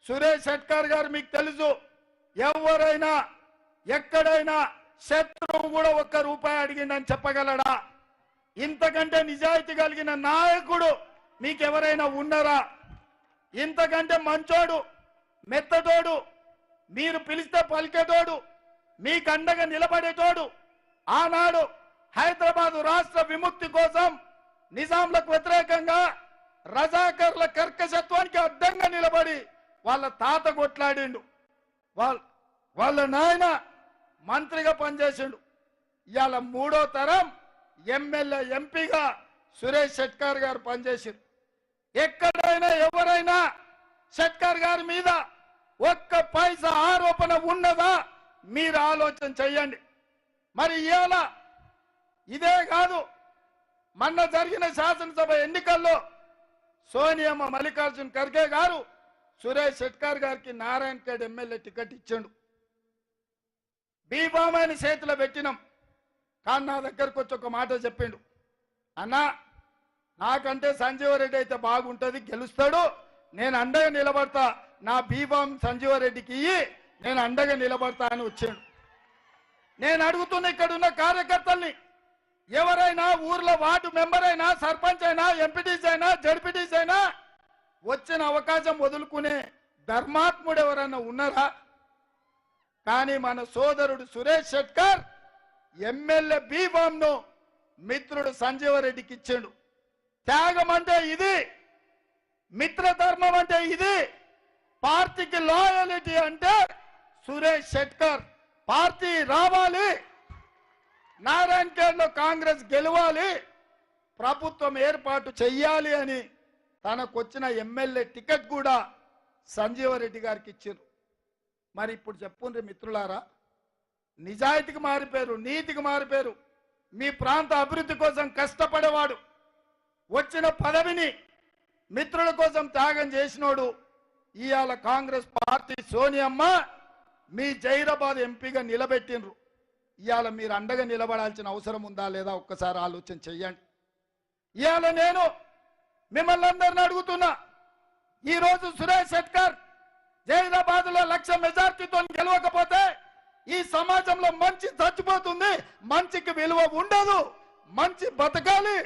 సురేష్ షెట్కార్ గారు మీకు తెలుసు, ఎవరైనా ఎక్కడైనా శత్రువు కూడా ఒక్క రూపాయి అడిగిందని చెప్పగలడా? ఇంతకంటే నిజాయితీ కలిగిన నాయకుడు మీకెవరైనా ఉన్నారా? ఇంతకంటే మంచోడు, మెత్తటోడు, మీరు పిలిస్తే పలికేటోడు, మీకు అండగా నిలబడేటోడు, ఆనాడు హైదరాబాదు రాష్ట్ర విముక్తి కోసం నిజాంలకు వ్యతిరేకంగా రజాకర్ల కర్కశత్వానికి అడ్డంగా నిలబడి వాళ్ళ తాత కొట్లాడిండు, వాళ్ళ నాయన మంత్రిగా పనిచేసిండు. ఇవాళ 3వ తరం ఎమ్మెల్యే ఎంపీగా సురేష్ షెట్కార్ గారు పనిచేసారు. ఎక్కడైనా ఎవరైనా షెట్కార్ గారి మీద ఒక్క పైసా ఆరోపణ ఉన్నదా? మీరు ఆలోచన చెయ్యండి. మరి ఇవాళ ఇదే కాదు, మొన్న జరిగిన శాసనసభ ఎన్నికల్లో సోనియమ్మ మల్లికార్జున్ ఖర్గే గారు సురేష్ షెట్కార్ గారికి నారాయణఖేడ్ ఎమ్మెల్యే టికెట్ ఇచ్చాడు. బీఫామాని చేతిలో పెట్టినాం. కానీ నా దగ్గరకు వచ్చి ఒక మాట చెప్పిండు, అన్నా నాకంటే సంజీవరెడ్డి అయితే బాగుంటుంది, గెలుస్తాడు, నేను అండగా నిలబడతా, నా బీఫామ్ సంజీవరెడ్డికి ఇయ్యి, నేను అండగా నిలబడతా అని వచ్చాడు. నేను అడుగుతున్న ఇక్కడున్న కార్యకర్తల్ని, ఎవరైనా ఊర్లో వార్డు మెంబర్ అయినా, సర్పంచ్ అయినా, ఎంపీటీసీ అయినా, జడ్పీటీసీ అయినా వచ్చిన అవకాశం వదులుకునే ధర్మాత్ముడు ఎవరైనా ఉన్నారా? కానీ మన సోదరుడు సురేష్ షెట్కార్ ఎమ్మెల్యే బీఫామ్ ను మిత్రుడు సంజీవరెడ్డికి ఇచ్చాడు. త్యాగం అంటే ఇది, మిత్రధర్మం అంటే ఇది, పార్టీకి లాయలిటీ అంటే సురేష్ షెట్కార్. పార్టీ రావాలి, నారాయణఖేడ్ లో కాంగ్రెస్ గెలవాలి, ప్రభుత్వం ఏర్పాటు చెయ్యాలి అని తనకొచ్చిన ఎమ్మెల్యే టికెట్ కూడా సంజీవరెడ్డి గారికి ఇచ్చారు. మరి ఇప్పుడు చెప్పుండ్రి మిత్రులారా, నిజాయితీకి మారిపోయారు, నీతికి మారిపోయారు. మీ ప్రాంత అభివృద్ధి కోసం కష్టపడేవాడు, వచ్చిన పదవిని మిత్రుల కోసం త్యాగం చేసినోడు ఇవాళ కాంగ్రెస్ పార్టీ సోనియమ్మ మీ జైరాబాద్ ఎంపీగా నిలబెట్టినరు. ఇవాళ మీరు అండగా నిలబడాల్సిన అవసరం ఉందా లేదా ఒక్కసారి ఆలోచన చెయ్యండి. ఇవాళ నేను మిమ్మల్ని అందరిని అడుగుతున్నా, ఈరోజు సురేష్ షెట్కార్ జైరాబాద్ లో 1,00,000 మెజార్టీతో గెలవకపోతే ఈ సమాజంలో మంచి చచ్చిపోతుంది, మంచికి విలువ ఉండదు. మంచి బతకాలి,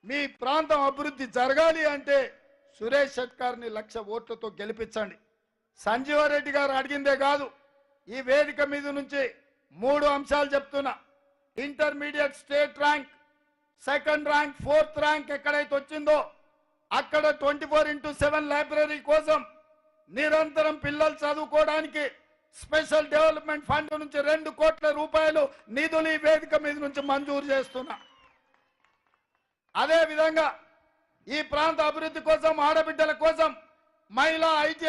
మీ ప్రాంతం అభివృద్ధి జరగాలి అంటే సురేష్ షెట్కార్ని 1,00,000 ఓట్లతో గెలిపించండి. సంజీవరెడ్డి గారు అడిగిందే కాదు, ఈ వేదిక మీద నుంచి 3 అంశాలు చెప్తున్నా. Intermediate state rank, second rank, 4th rank ఎక్కడైతే వచ్చిందో అక్కడ 24x7 లైబ్రరీ కోసం నిరంతరం పిల్లలు చదువుకోవడానికి స్పెషల్ డెవలప్మెంట్ ఫండ్ నుంచి 2 కోట్ల రూపాయలు నిధులు ఈ వేదిక మీద నుంచి మంజూరు చేస్తున్నా. అదే విధంగా ఈ ప్రాంత అభివృద్ధి కోసం, ఆడబిడ్డల కోసం మహిళా ఐటీ